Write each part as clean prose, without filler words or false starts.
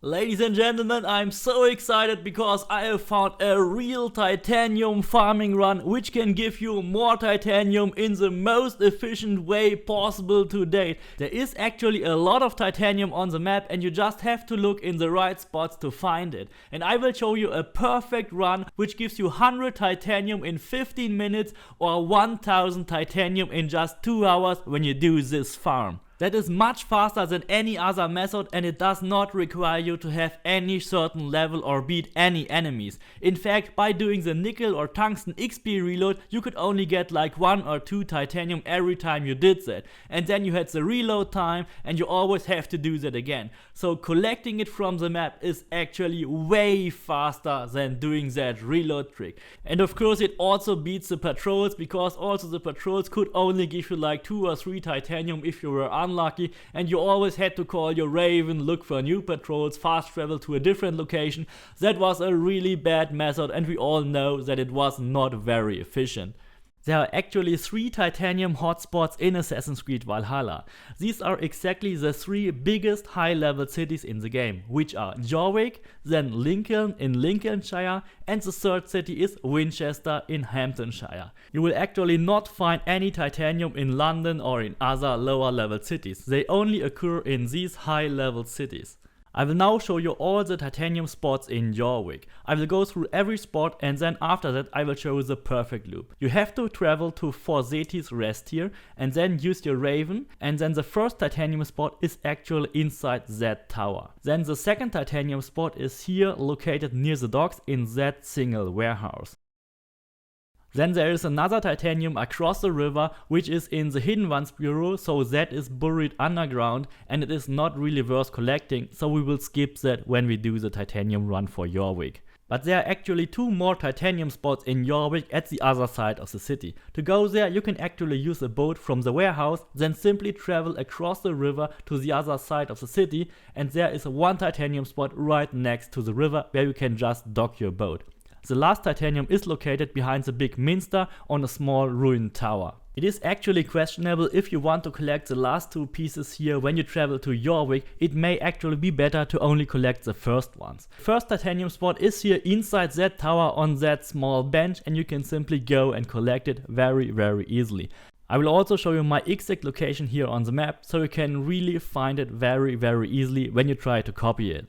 Ladies and gentlemen, I'm so excited because I have found a real titanium farming run which can give you more titanium in the most efficient way possible to date. There is actually a lot of titanium on the map and you just have to look in the right spots to find it. And I will show you a perfect run which gives you 100 titanium in 15 minutes or 1000 titanium in just 2 hours when you do this farm. That is much faster than any other method and it does not require you to have any certain level or beat any enemies. In fact, by doing the nickel or tungsten XP reload, you could only get like 1 or 2 titanium every time you did that. And then you had the reload time and you always have to do that again. So collecting it from the map is actually way faster than doing that reload trick. And of course it also beats the patrols because also the patrols could only give you like 2 or 3 titanium if you were unlucky, and you always had to call your Raven, look for new patrols, fast travel to a different location. That was a really bad method and we all know that it was not very efficient. There are actually 3 titanium hotspots in Assassin's Creed Valhalla. These are exactly the 3 biggest high-level cities in the game, which are Jorvik, then Lincoln in Lincolnshire, and the third city is Winchester in Hamptonshire. You will actually not find any titanium in London or in other lower-level cities. They only occur in these high-level cities. I will now show you all the titanium spots in Jorvik. I will go through every spot and then after that I will show you the perfect loop. You have to travel to Forseti's Rest here and then use your Raven, and then the first titanium spot is actually inside that tower. Then the second titanium spot is here located near the docks in that single warehouse. Then there is another titanium across the river which is in the Hidden Ones Bureau, so that is buried underground and it is not really worth collecting, so we will skip that when we do the titanium run for Jorvik. But there are actually 2 more titanium spots in Jorvik at the other side of the city. To go there you can actually use a boat from the warehouse, then simply travel across the river to the other side of the city, and there is one titanium spot right next to the river where you can just dock your boat. The last titanium is located behind the big minster on a small ruined tower. It is actually questionable if you want to collect the last 2 pieces here when you travel to Jorvik. It may actually be better to only collect the first ones. The first titanium spot is here inside that tower on that small bench and you can simply go and collect it very easily. I will also show you my exact location here on the map so you can really find it very easily when you try to copy it.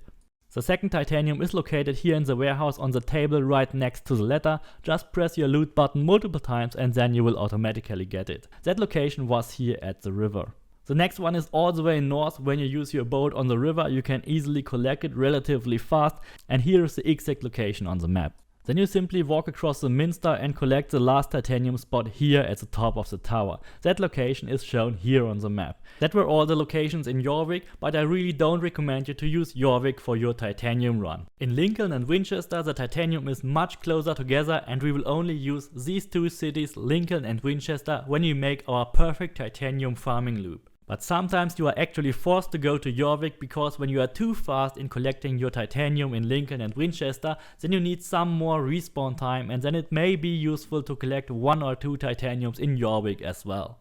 The second titanium is located here in the warehouse on the table right next to the ladder. Just press your loot button multiple times and then you will automatically get it. That location was here at the river. The next one is all the way north. When you use your boat on the river you can easily collect it relatively fast, and here is the exact location on the map. Then you simply walk across the minster and collect the last titanium spot here at the top of the tower. That location is shown here on the map. That were all the locations in Jorvik, but I really don't recommend you to use Jorvik for your titanium run. In Lincoln and Winchester the titanium is much closer together and we will only use these 2 cities, Lincoln and Winchester, when we make our perfect titanium farming loop. But sometimes you are actually forced to go to Jorvik because when you are too fast in collecting your titanium in Lincoln and Winchester, then you need some more respawn time, and then it may be useful to collect 1 or 2 titaniums in Jorvik as well.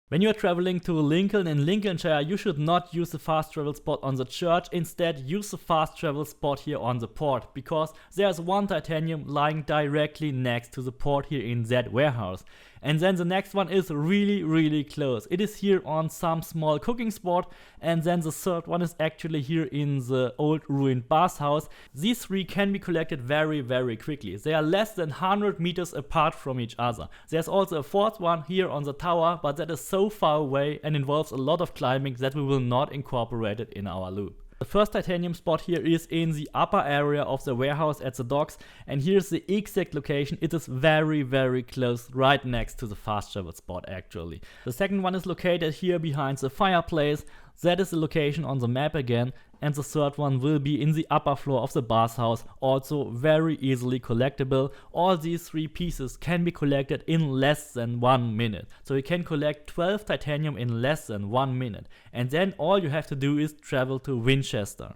When you are traveling to Lincoln in Lincolnshire, you should not use the fast travel spot on the church. Instead, use the fast travel spot here on the port, because there's 1 titanium lying directly next to the port here in that warehouse. And then the next one is really close. It is here on some small cooking spot, and then the third one is actually here in the old ruined bathhouse. These 3 can be collected very quickly. They are less than 100 meters apart from each other. There's also a 4th one here on the tower, but that is so far away and involves a lot of climbing that we will not incorporate it in our loop. The first titanium spot here is in the upper area of the warehouse at the docks, and here's the exact location. It is very close, right next to the fast travel spot actually. The second one is located here behind the fireplace. That is the location on the map again, and the third one will be in the upper floor of the bathhouse, also very easily collectible. All these 3 pieces can be collected in less than 1 minute. So you can collect 12 titanium in less than 1 minute, and then all you have to do is travel to Winchester.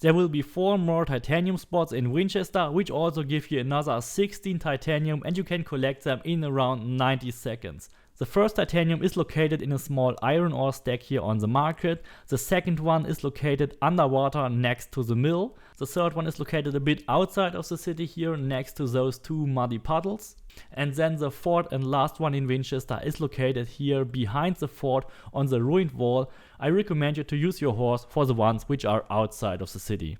There will be 4 more titanium spots in Winchester, which also give you another 16 titanium, and you can collect them in around 90 seconds. The first titanium is located in a small iron ore stack here on the market. The second one is located underwater next to the mill. The third one is located a bit outside of the city here next to those two muddy puddles. And then the fourth and last one in Winchester is located here behind the fort on the ruined wall. I recommend you to use your horse for the ones which are outside of the city.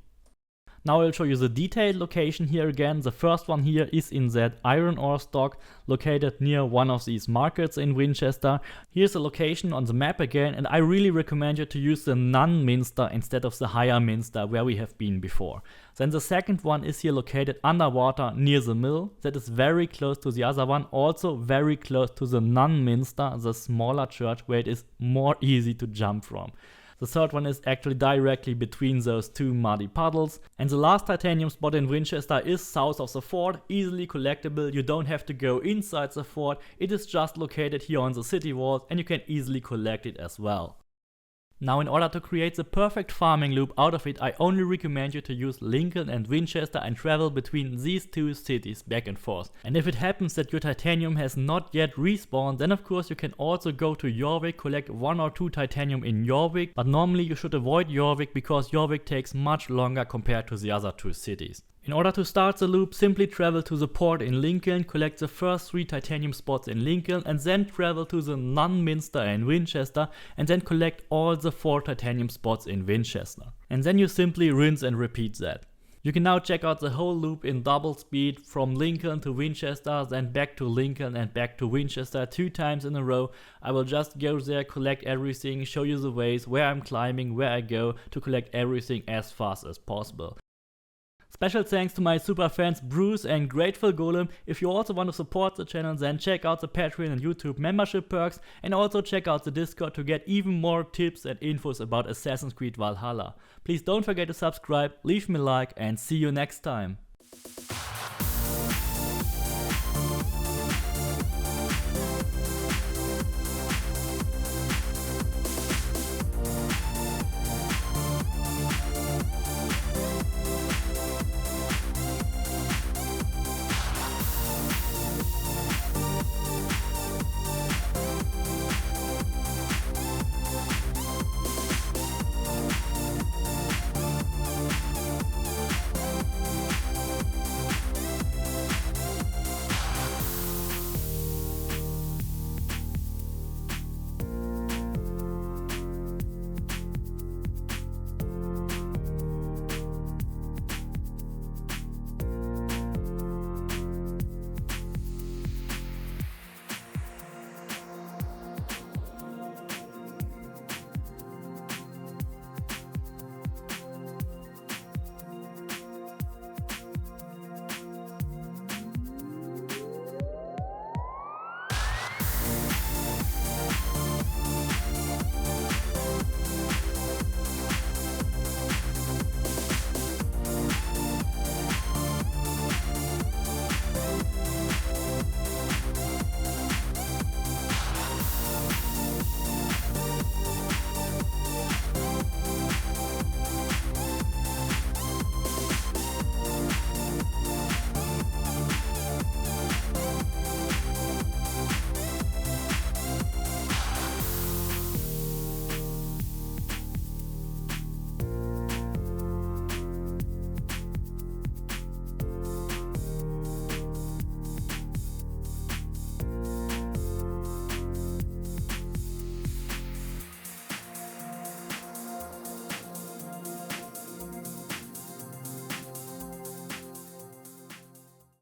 Now I'll show you the detailed location here again. The first one here is in that iron ore stock located near one of these markets in Winchester. Here's the location on the map again, and I really recommend you to use the Nun Minster instead of the Higher Minster where we have been before. Then the second one is here located underwater near the mill. That is very close to the other one, also very close to the Nun Minster, the smaller church where it is more easy to jump from. The third one is actually directly between those two muddy puddles. And the last titanium spot in Winchester is south of the fort, easily collectible. You don't have to go inside the fort. It is just located here on the city walls and you can easily collect it as well. Now in order to create the perfect farming loop out of it, I only recommend you to use Lincoln and Winchester and travel between these two cities back and forth. And if it happens that your titanium has not yet respawned, then of course you can also go to Jorvik, collect 1 or 2 titanium in Jorvik, but normally you should avoid Jorvik because Jorvik takes much longer compared to the other 2 cities. In order to start the loop, simply travel to the port in Lincoln, collect the first 3 titanium spots in Lincoln, and then travel to the Nun Minster in Winchester, and then collect all the 4 titanium spots in Winchester. And then you simply rinse and repeat that. You can now check out the whole loop in double speed from Lincoln to Winchester, then back to Lincoln and back to Winchester 2 times in a row. I will just go there, collect everything, show you the ways, where I'm climbing, where I go to collect everything as fast as possible. Special thanks to my super fans Bruce and Grateful Golem. If you also want to support the channel, then check out the Patreon and YouTube membership perks, and also check out the Discord to get even more tips and infos about Assassin's Creed Valhalla. Please don't forget to subscribe, leave me a like, and see you next time.